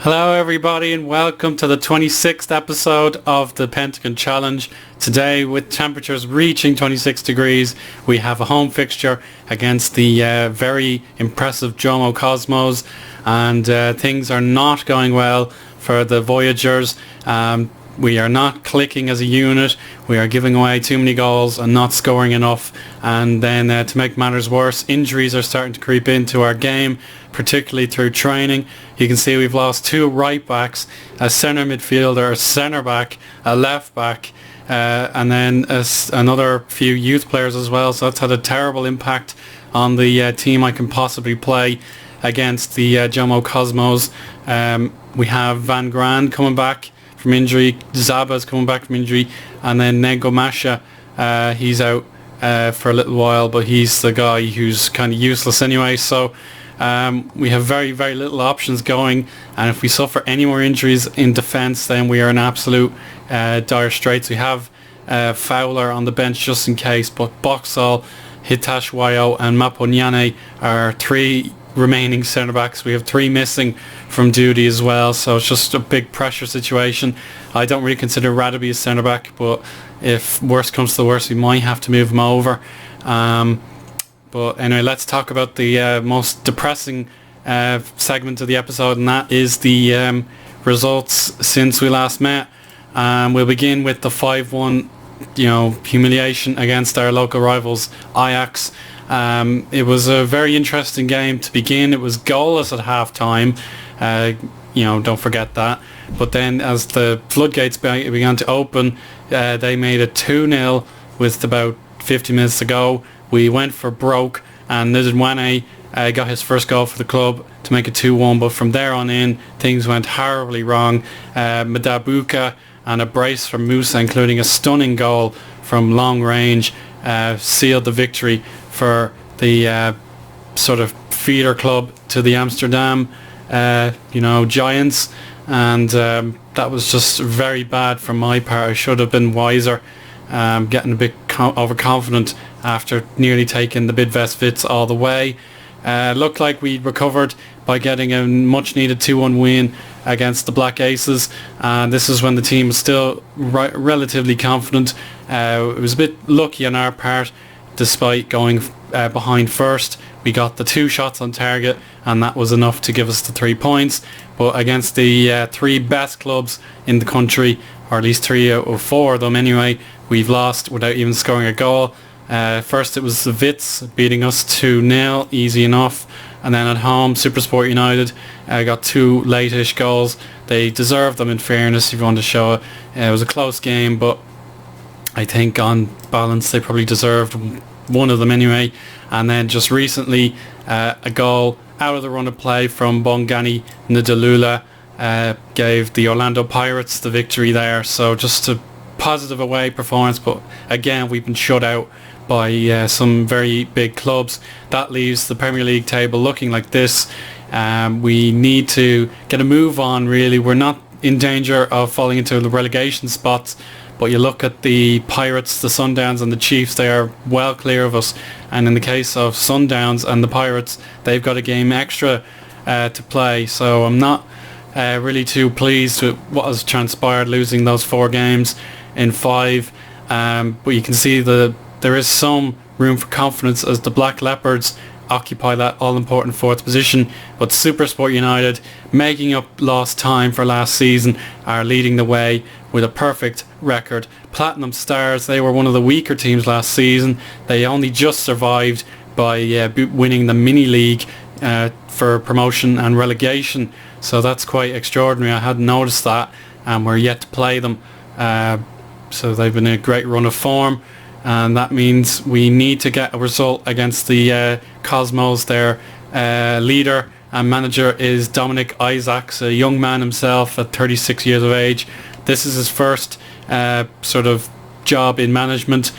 Hello everybody and welcome to the 26th episode of the Pentagon Challenge. Today, with temperatures reaching 26 degrees, we have a home fixture against the very impressive Jomo Cosmos, and things are not going well for the Voyagers. We are not clicking as a unit. We are giving away too many goals and not scoring enough. And then to make matters worse, injuries are starting to creep into our game, particularly through training. You can see we've lost two right backs, a centre midfielder, a centre back, a left back, and then another few youth players as well. So that's had a terrible impact on the team I can possibly play against the Jomo Cosmos. We have Van Grand coming back from injury, Zaba's coming back from injury, and then Nego Masha, he's out for a little while, but he's the guy who's kind of useless anyway. So we have very, very little options going, and if we suffer any more injuries in defence, then we are in absolute dire straits. We have Fowler on the bench just in case, but Boxall, Hitash Wayo and Maponyane are three remaining centre backs. We have three missing from duty as well, so it's just a big pressure situation. I don't really consider Radaby a centre back, but if worst comes to the worst, we might have to move him over. But anyway, let's talk about the most depressing segment of the episode, and that is the results since we last met. We'll begin with the 5-1 humiliation against our local rivals Ajax. It was a very interesting game to begin. It was goalless at half time. Don't forget that. But then as the floodgates began to open, they made it 2-0 with about 50 minutes to go. We went for broke, and Nidwane got his first goal for the club to make it 2-1. But from there on in, things went horribly wrong. Madabuka and a brace from Musa, including a stunning goal from long range, sealed the victory for the sort of feeder club to the Amsterdam Giants, and that was just very bad from my part. I should have been wiser, getting a bit overconfident after nearly taking the Bidvest Vits all the way. Looked like we recovered by getting a much needed 2-1 win against the Black Aces, and this is when the team was still relatively confident. It was a bit lucky on our part. Despite going behind first, we got the 2 shots on target, and that was enough to give us the 3 points. But against the 3 best clubs in the country, or at least 3 out of 4 of them anyway, we've lost without even scoring a goal. First it was the Vits beating us 2-0, easy enough. And then at home, Supersport United got 2 late-ish goals. They deserved them, in fairness, if you want to show it. It was a close game, but I think on balance they probably deserved one of them anyway. And then just recently a goal out of the run of play from Bongani Ndalula gave the Orlando Pirates the victory there. So just a positive away performance, but again we've been shut out by some very big clubs. That leaves the Premier League table looking like this. We need to get a move on, really. We're not in danger of falling into the relegation spots, but you look at the Pirates, the Sundowns and the Chiefs, they are well clear of us. And in the case of Sundowns and the Pirates, they've got a game extra to play. So I'm not really too pleased with what has transpired, losing those 4 games in 5. But you can see there is some room for confidence as the Black Leopards occupy that all-important 4th position, but Supersport United, making up lost time for last season, are leading the way with a perfect record. Platinum Stars, they were one of the weaker teams last season. They only just survived by winning the mini league for promotion and relegation, so that's quite extraordinary. I hadn't noticed that, and we're yet to play them. So they've been in a great run of form, and that means we need to get a result against the Cosmos. Their leader and manager is Dominic Isaacs, a young man himself at 36 years of age. This is his first sort of job in management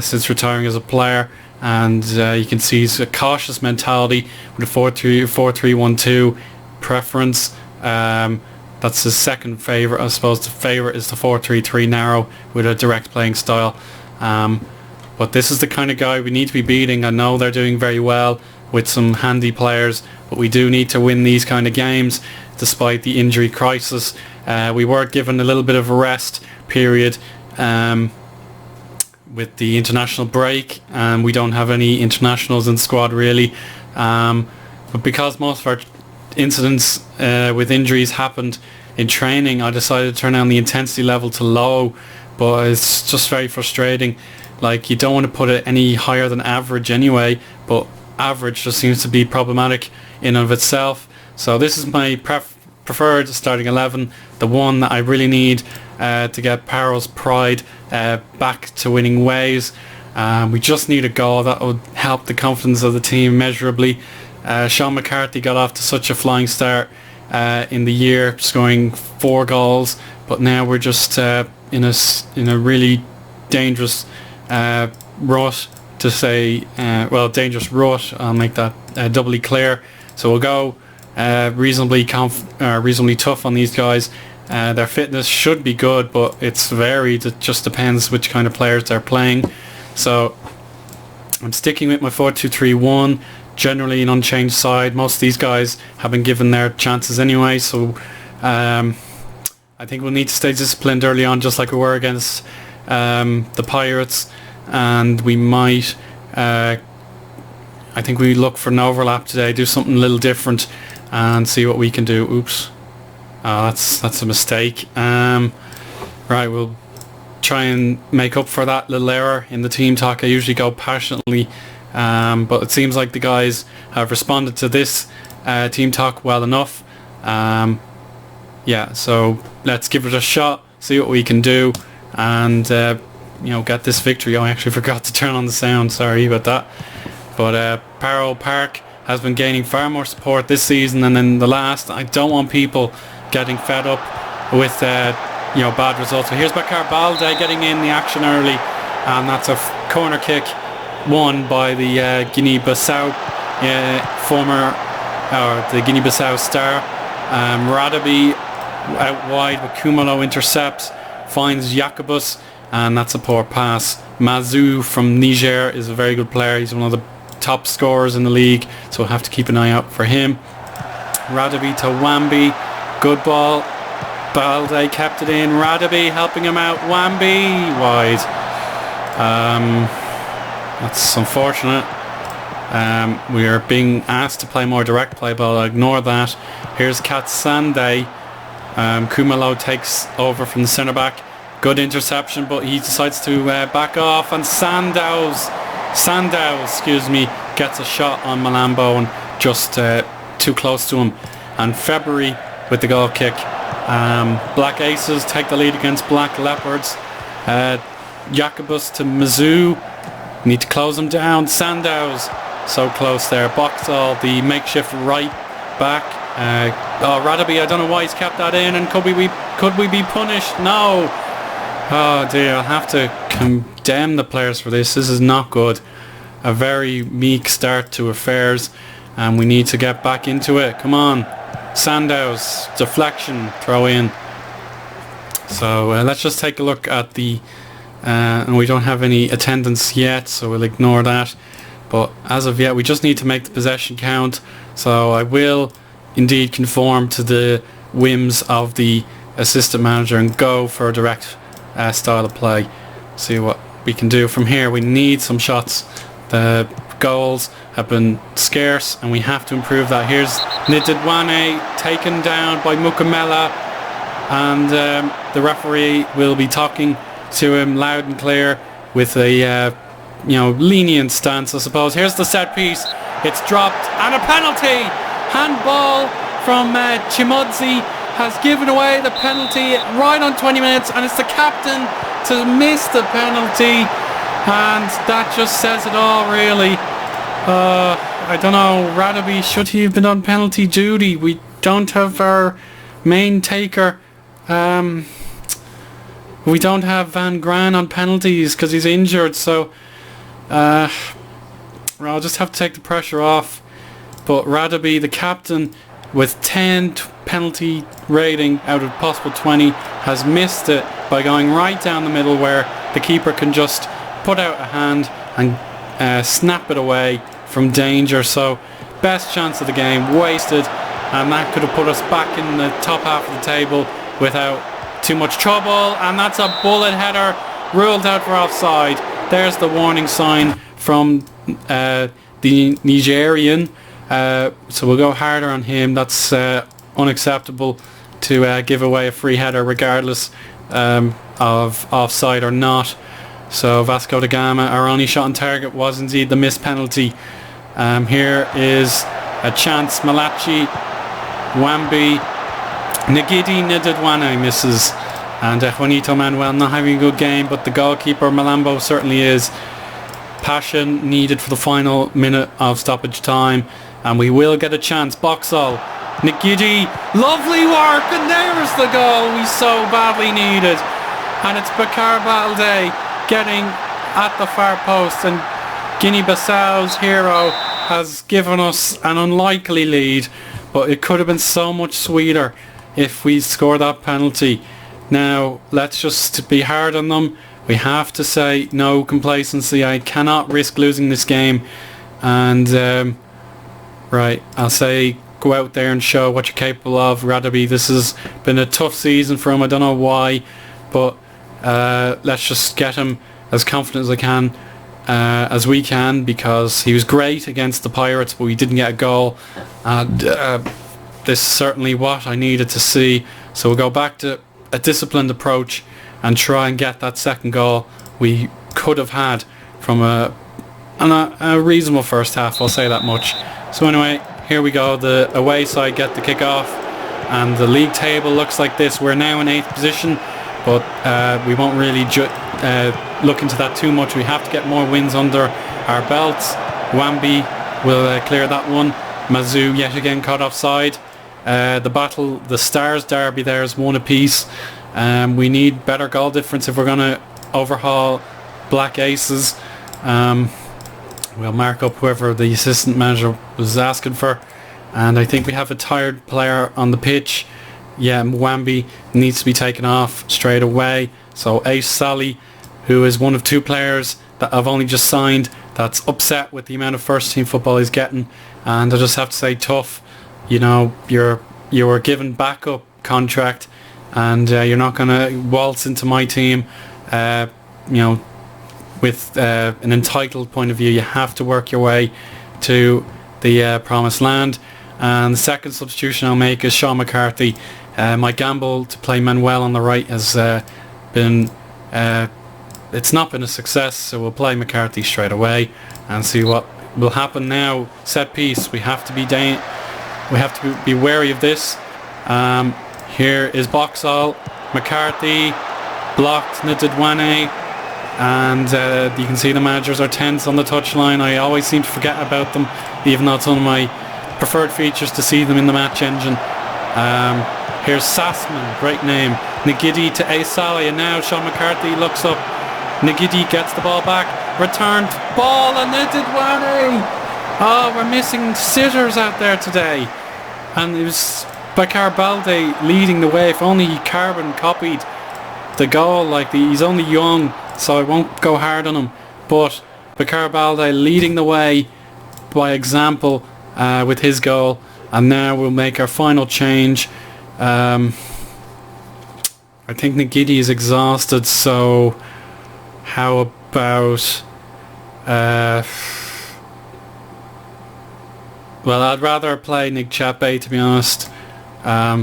since retiring as a player, and you can see he's a cautious mentality with a 4-3-1-2 preference. That's his second favourite. I suppose the favourite is the 4-3-3 narrow with a direct playing style. But this is the kind of guy we need to be beating. I know they're doing very well. with some handy players, but we do need to win these kind of games despite the injury crisis. We were given a little bit of a rest period with the international break, and we don't have any internationals in the squad really, but because most of our incidents with injuries happened in training, I decided to turn down the intensity level to low, but it's just very frustrating. Like, you don't want to put it any higher than average anyway, but average just seems to be problematic in and of itself. So this is my preferred starting 11, the one that I really need to get Paro's pride back to winning ways. We just need a goal that would help the confidence of the team immeasurably. Sean McCarthy got off to such a flying start in the year, scoring 4 goals, but now we're just in a really dangerous rut, to say, dangerous rut. I'll make that doubly clear. So we'll go reasonably tough on these guys. Their fitness should be good, but it's varied. It just depends which kind of players they're playing. So I'm sticking with my 4-2-3-1, generally an unchanged side. Most of these guys have been given their chances anyway, so I think we'll need to stay disciplined early on, just like we were against the Pirates, and we might I think we look for an overlap today, do something a little different and see what we can do. Oops, that's a mistake. Right, we'll try and make up for that little error in the team talk. I usually go passionately, but it seems like the guys have responded to this team talk well enough. Yeah, so let's give it a shot, see what we can do, and get this victory. I actually forgot to turn on the sound, sorry about that. But Paro Park has been gaining far more support this season than in the last. I don't want people getting fed up with bad results. So here's Bakar Balde getting in the action early, and that's a corner kick won by the Guinea-Bissau the Guinea-Bissau star. Radabi out wide, but Kumalo intercepts, finds Jacobus, and that's a poor pass. Mazou from Niger is a very good player. He's one of the top scorers in the league, so we'll have to keep an eye out for him. Radabi to Wambi, good ball. Balde kept it in. Radabi helping him out. Wambi wide. That's unfortunate. We are being asked to play more direct play, but I'll ignore that. Here's Katsande. Kumalo takes over from the centre back. Good interception, but he decides to back off, and Sandows, gets a shot on Malambo and just too close to him. And February with the goal kick. Black Aces take the lead against Black Leopards. Jacobus to Mizzou. Need to close him down. Sandows, so close there. Boxall, the makeshift right back. Radabi, I don't know why he's kept that in, and could we be punished? No. Oh dear, I'll have to condemn the players for this. This is not good. A very meek start to affairs, and we need to get back into it. Come on. Sandows, deflection, throw in. So let's just take a look at the and we don't have any attendance yet, so we'll ignore that. But as of yet, we just need to make the possession count. So I will indeed conform to the whims of the assistant manager and go for a direct style of play. See what we can do from here. We need some shots. The goals have been scarce and we have to improve that. Here's Nididwane taken down by Mukamela, and the referee will be talking to him loud and clear with a lenient stance, I suppose. Here's the set piece. It's dropped and a penalty. Handball from Chimodzi has given away the penalty right on 20 minutes, and it's the captain to miss the penalty, and that just says it all really. I don't know, Radaby, should he have been on penalty duty? We don't have our main taker. We don't have Van Gran on penalties because he's injured, so I'll just have to take the pressure off. But Radaby, the captain, with 10 penalty rating out of possible 20, has missed it by going right down the middle where the keeper can just put out a hand and snap it away from danger. So best chance of the game wasted, and that could have put us back in the top half of the table without too much trouble. And that's a bullet header, ruled out for offside. There's the warning sign from the Nigerian. So we'll go harder on him. That's unacceptable to give away a free header regardless of offside or not. So Vasco da Gama, our only shot on target was indeed the missed penalty. Here is a chance. Malachi, Wambi, Ngidi Ndedwane misses, and Juanito Manuel not having a good game, but the goalkeeper Malambo certainly is. Passion needed for the final minute of stoppage time, and we will get a chance. Boxall, Ngidi, lovely work, and there's the goal we so badly needed. And it's Bakar Balde getting at the far post, and Guinea-Bissau's hero has given us an unlikely lead, but it could have been so much sweeter if we scored that penalty. Now let's just be hard on them. We have to say no complacency. I cannot risk losing this game, and right, I'll say go out there and show what you're capable of. Radaby, this has been a tough season for him. I don't know why, but let's just get him as confident as I can, as we can, because he was great against the Pirates, but we didn't get a goal, and this is certainly what I needed to see. So we'll go back to a disciplined approach and try and get that second goal we could have had from a reasonable first half, I'll say that much. So anyway, here we go. The away side get the kick off, and the league table looks like this. We're now in 8th position, but we won't really look into that too much. We have to get more wins under our belts. Wambi will clear that one. Mazu yet again caught offside. The Stars derby there is 1 apiece. We need better goal difference if we're going to overhaul Black Aces. We'll mark up whoever the assistant manager was asking for, and I think we have a tired player on the pitch. Yeah, Mwambi needs to be taken off straight away. So Ace Sally, who is one of 2 players that I've only just signed, that's upset with the amount of first team football he's getting, and I just have to say tough. You know, you were given backup contract, and you're not going to waltz into my team, with an entitled point of view. You have to work your way to the promised land. And the second substitution I'll make is Sean McCarthy. My gamble to play Manuel on the right has been it's not been a success, so we'll play McCarthy straight away and see what will happen now. Set piece, we have to be wary of this. Here is Boxall, McCarthy, blocked Ndedwane, and you can see the managers are tense on the touchline. I always seem to forget about them, even though it's one of my preferred features to see them in the match engine. Here's Sassman, great name. Ngidi to Aisali, and now Sean McCarthy looks up. Ngidi gets the ball back, returned ball, and Ndedwane. Oh, we're missing sitters out there today. And it was Bakar Balde leading the way. If only Carbon copied the goal. He's only young, so I won't go hard on him. But Bakar Balde leading the way by example with his goal. And now we'll make our final change. I think Ngidi is exhausted, so how about... well, I'd rather play Nick Chape, to be honest.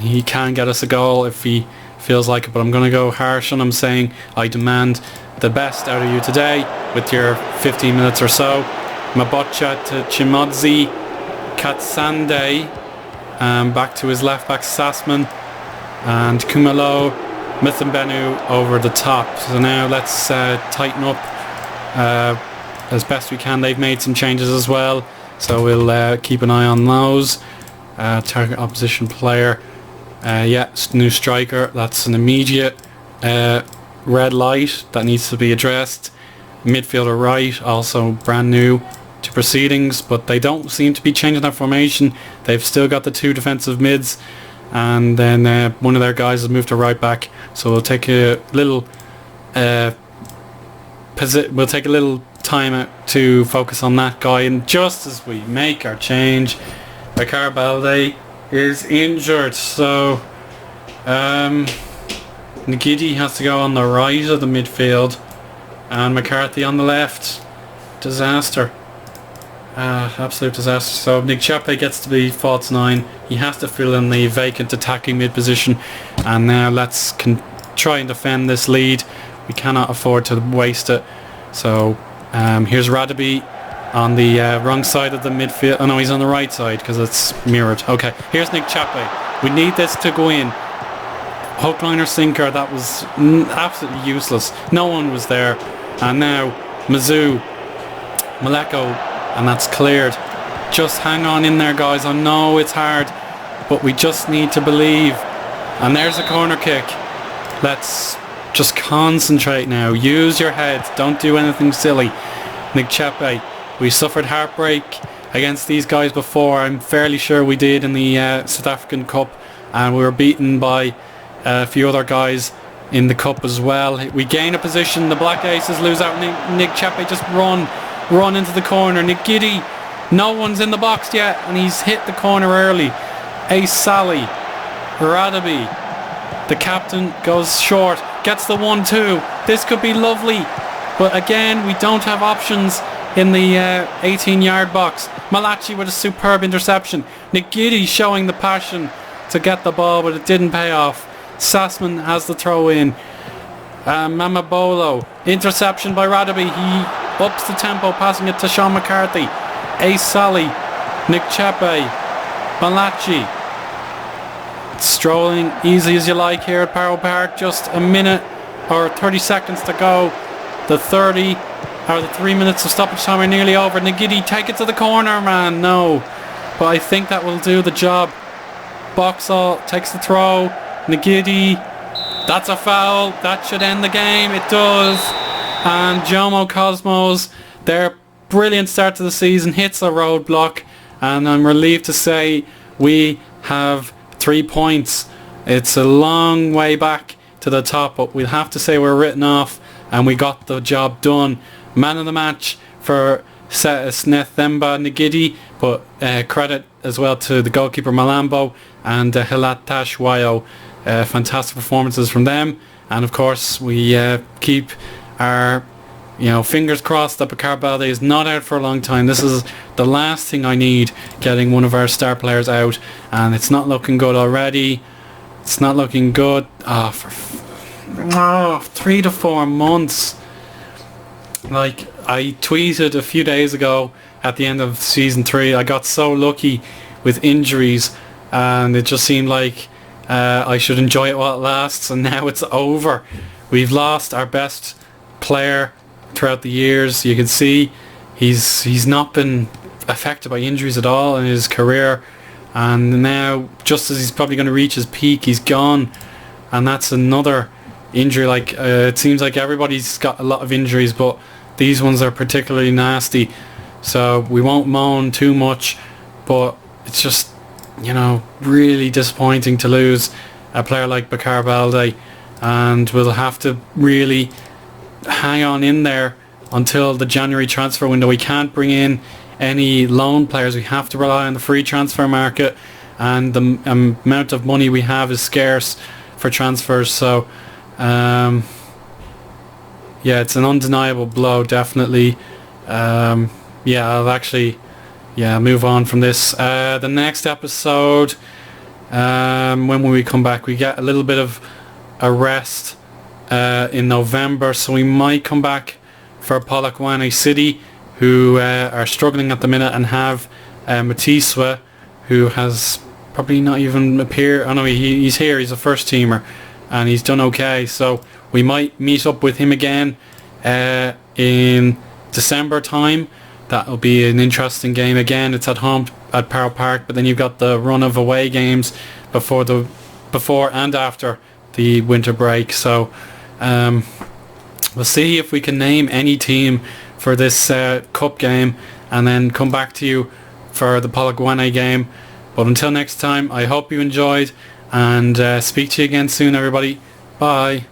He can get us a goal if he feels like it, but I'm going to go harsh on him, saying I demand the best out of you today with your 15 minutes or so. Mabocha to Chimodzi, Katsande, back to his left back Sassman, and Kumalo Mithambenu over the top. So now let's tighten up as best we can. They've made some changes as well, so we'll keep an eye on those. Target opposition player, new striker, that's an immediate red light that needs to be addressed. Midfielder right, also brand new to proceedings, but they don't seem to be changing their formation. They've still got the 2 defensive mids, and then one of their guys has moved to right back, so we'll take a little time out to focus on that guy. And just as we make our change, Bakar Balde is injured, so Ngidi has to go on the right of the midfield and McCarthy on the left. Disaster. Absolute disaster. So Nick Chape gets to be false 9. He has to fill in the vacant attacking mid position, and now let's try and defend this lead. We cannot afford to waste it. So here's Radaby on the wrong side of the midfield. Oh no, he's on the right side because it's mirrored. Okay, here's Nick Chape. We need this to go in. Hook, line or sinker. That was absolutely useless. No one was there. And now Mizzou, Maleko, and that's cleared. Just hang on in there, guys. I know it's hard, but we just need to believe. And there's a corner kick. Let's just concentrate now. Use your head. Don't do anything silly. Nick Chape, we suffered heartbreak against these guys before. I'm fairly sure we did in the South African Cup, and we were beaten by a few other guys in the Cup as well. We gain a position. The Black Aces lose out. Nick Chape just run into the corner. Nick Giddy, no one's in the box yet, and he's hit the corner early. Ace Sally, Radaby, the captain goes short, gets the 1-2. This could be lovely, but again we don't have options in the 18-yard box. Malachi with a superb interception. Nick Giddy showing the passion to get the ball, but it didn't pay off. Sassman has the throw in. Mamabolo, interception by Radaby. He ups the tempo, passing it to Sean McCarthy. Ace Sally, Nick Chape, Malachi. Strolling easy as you like here at Barrow Park. Just a minute or 30 seconds to go. The 3 minutes of stoppage time are nearly over. Nagidi, take it to the corner, man. No, but I think that will do the job. Boxall takes the throw. Nagidi, that's a foul. That should end the game. It does. And Jomo Cosmos, their brilliant start to the season, hits a roadblock, and I'm relieved to say we have 3 points. It's a long way back to the top, but we'll have to say we're written off and we got the job done. Man of the match for Snethemba Nagidi, but credit as well to the goalkeeper Malambo and Hilatash Wayo. Fantastic performances from them, and of course we keep our fingers crossed that Bakar Balde is not out for a long time. This is the last thing I need, getting one of our star players out, and it's not looking good already. It's not looking good. 3 to 4 months. Like I tweeted a few days ago at the end of season 3, I got so lucky with injuries, and it just seemed like I should enjoy it while it lasts, and now it's over. We've lost our best player throughout the years. You can see he's not been affected by injuries at all in his career, and now just as he's probably going to reach his peak, he's gone, and that's another injury. Like it seems like everybody's got a lot of injuries, but these ones are particularly nasty, so we won't moan too much, but it's just really disappointing to lose a player like Bakar Balde, and we'll have to really hang on in there until the January transfer window. We can't bring in any loan players. We have to rely on the free transfer market, and the amount of money we have is scarce for transfers. So it's an undeniable blow, definitely. I'll actually move on from this. The next episode, when will we come back? We get a little bit of a rest in November, so we might come back for Polokwane City, who are struggling at the minute, and have Matiswa, who has probably not even appeared. Oh no, he's here. He's a first teamer, and he's done okay. So we might meet up with him again in December time. That'll be an interesting game again. It's at home at Barrow Park, but then you've got the run of away games before and after the winter break. So we'll see if we can name any team for this cup game, and then come back to you for the Polokwane game. But until next time, I hope you enjoyed, and speak to you again soon, everybody. Bye.